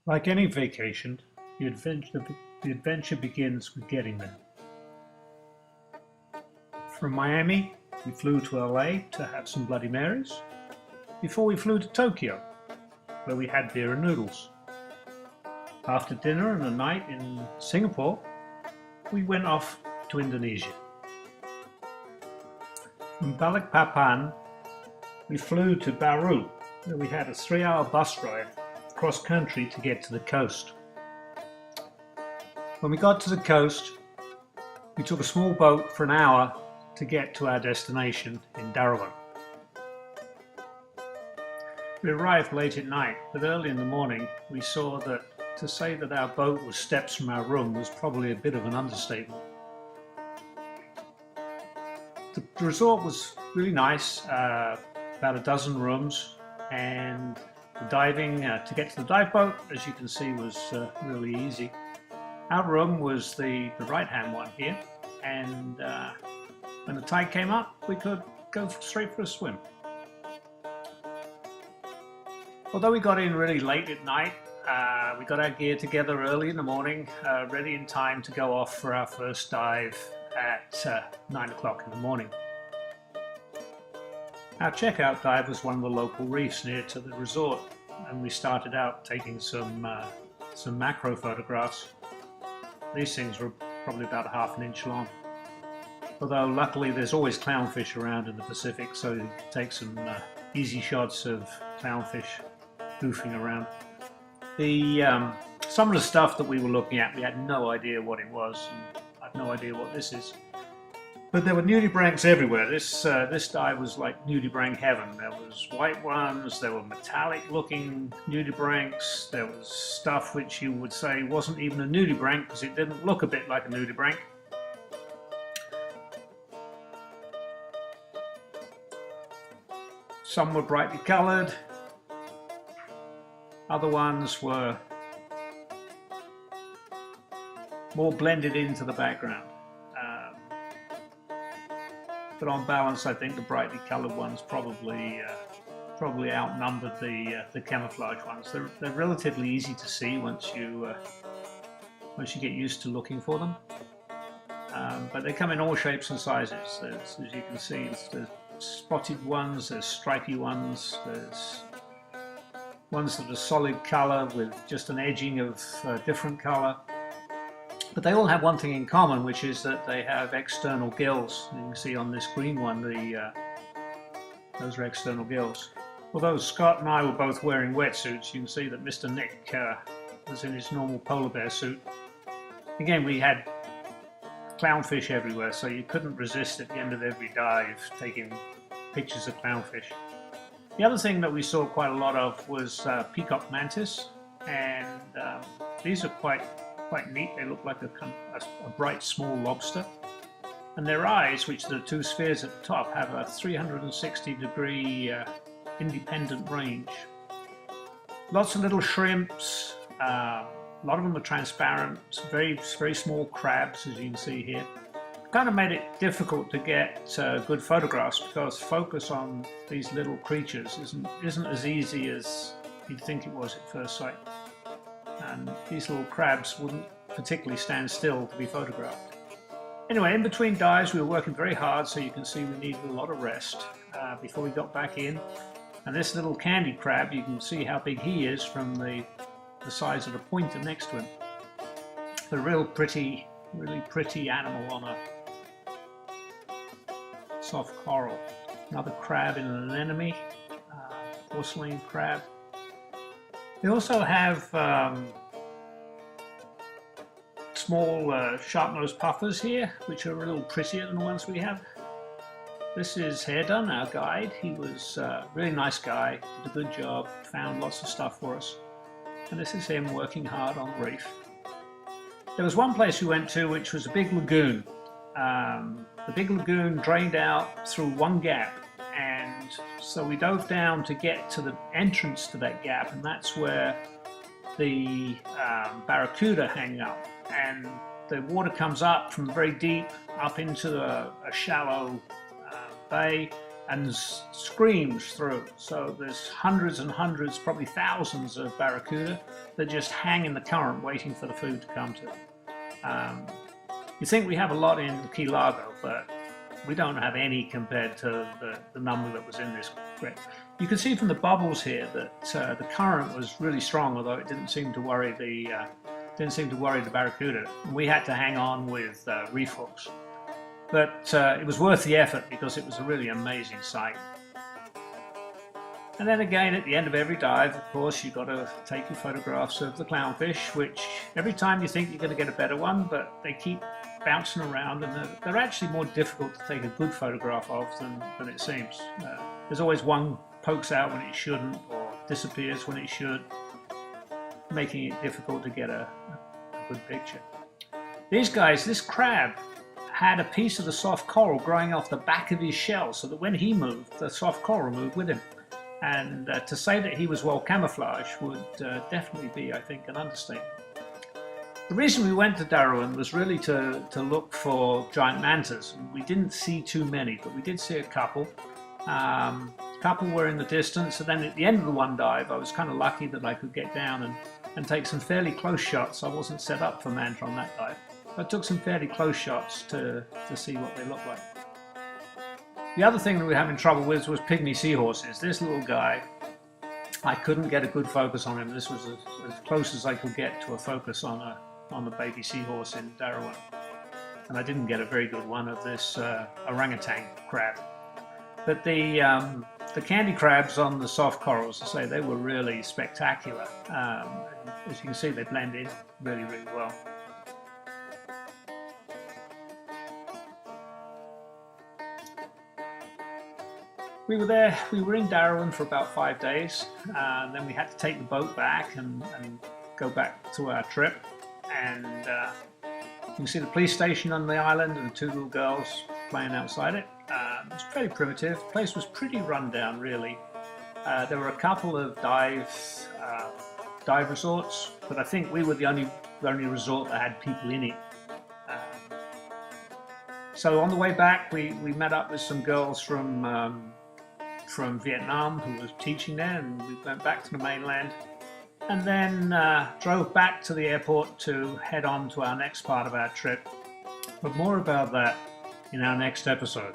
Like any vacation, the adventure begins with getting there. From Miami, we flew to LA to have some Bloody Marys before we flew to Tokyo, where we had beer and noodles. After dinner and a night in Singapore, we went off to Indonesia. From Balikpapan, we flew to Baru, where we had a 3-hour bus ride cross country to get to the coast. When we got to the coast, we took a small boat for an hour to get to our destination in Derawan. We arrived late at night, but early in the morning we saw that to say that our boat was steps from our room was probably a bit of an understatement. The resort was really nice, about a dozen rooms, and the diving to get to the dive boat, as you can see, was really easy. Our room was the right-hand one here, and when the tide came up, we could go straight for a swim. Although we got in really late at night, we got our gear together early in the morning, ready in time to go off for our first dive at 9 o'clock in the morning. Our checkout dive was one of the local reefs near to the resort, and we started out taking some macro photographs. These things were probably about a half an inch long. Although luckily there's always clownfish around in the Pacific, so you can take some easy shots of clownfish goofing around. Some of the stuff that we were looking at, we had no idea what it was, and I have no idea what this is. But there were nudibranchs everywhere. This dive was like nudibranch heaven. There was white ones, there were metallic looking nudibranchs, there was stuff which you would say wasn't even a nudibranch because it didn't look a bit like a nudibranch. Some were brightly coloured, other ones were more blended into the background. But on balance, I think the brightly coloured ones probably outnumbered the camouflage ones. They're relatively easy to see once you get used to looking for them. But they come in all shapes and sizes. As you can see, there's spotted ones, there's stripy ones, there's ones that are solid colour with just an edging of different colour. But they all have one thing in common, which is that they have external gills. You can see on this green one, those are external gills. Although Scott and I were both wearing wetsuits, you can see that Mr. Nick was in his normal polar bear suit. Again, we had clownfish everywhere, so you couldn't resist at the end of every dive taking pictures of clownfish. The other thing that we saw quite a lot of was peacock mantis, and these are quite neat. They look like a bright small lobster, and their eyes, which are the two spheres at the top, have a 360-degree independent range. Lots of little shrimps. A lot of them are transparent. Very small crabs, as you can see here. Kind of made it difficult to get good photographs because focus on these little creatures isn't as easy as you'd think it was at first sight. And these little crabs wouldn't particularly stand still to be photographed. Anyway, in between dives we were working very hard, so you can see we needed a lot of rest before we got back in. And this little candy crab, you can see how big he is from the size of the pointer next to him. A really pretty animal on a soft coral. Another crab in an anemone, porcelain crab. They also have small sharp-nosed puffers here, which are a little prettier than the ones we have. This is Hairden, our guide. He was a really nice guy, did a good job, found lots of stuff for us. And this is him working hard on the reef. There was one place we went to which was a big lagoon. The big lagoon drained out through one gap, and so we dove down to get to the entrance to that gap, and that's where the barracuda hang out. And the water comes up from very deep up into a shallow bay, and screams through. So there's hundreds and hundreds, probably thousands of barracuda that just hang in the current waiting for the food to come to them. You think we have a lot in Key Largo, but we don't have any compared to the number that was in this creek. You can see from the bubbles here that the current was really strong, although it didn't seem to worry the barracuda. We had to hang on with reef hooks. But it was worth the effort because it was a really amazing sight. And then again, at the end of every dive, of course, you've got to take your photographs of the clownfish, which every time you think you're going to get a better one, but they keep bouncing around, and they're actually more difficult to take a good photograph of than it seems. There's always one pokes out when it shouldn't, or disappears when it should, making it difficult to get a good picture. These guys, this crab, had a piece of the soft coral growing off the back of his shell, so that when he moved, the soft coral moved with him. And to say that he was well camouflaged would definitely be, I think, an understatement. The reason we went to Derawan was really to look for giant mantas. We didn't see too many, but we did see a couple. A couple were in the distance, and then at the end of the one dive, I was kind of lucky that I could get down and take some fairly close shots. I wasn't set up for manta on that dive. I took some fairly close shots to see what they look like. The other thing that we were having trouble with was pygmy seahorses. This little guy, I couldn't get a good focus on him. This was as close as I could get to a focus on a baby seahorse in Derawan. And I didn't get a very good one of this orangutan crab. But the candy crabs on the soft corals, I say, they were really spectacular. As you can see, they blend in really, really well. We were in Derawan for about 5 days, and then we had to take the boat back and go back to our trip. And you can see the police station on the island and the two little girls playing outside it. It was fairly primitive. The place was pretty run down, really. There were a couple of dive resorts, but I think we were the only resort that had people in it. So on the way back, we met up with some girls from Vietnam who was teaching there, and we went back to the mainland, and then drove back to the airport to head on to our next part of our trip. But more about that in our next episode.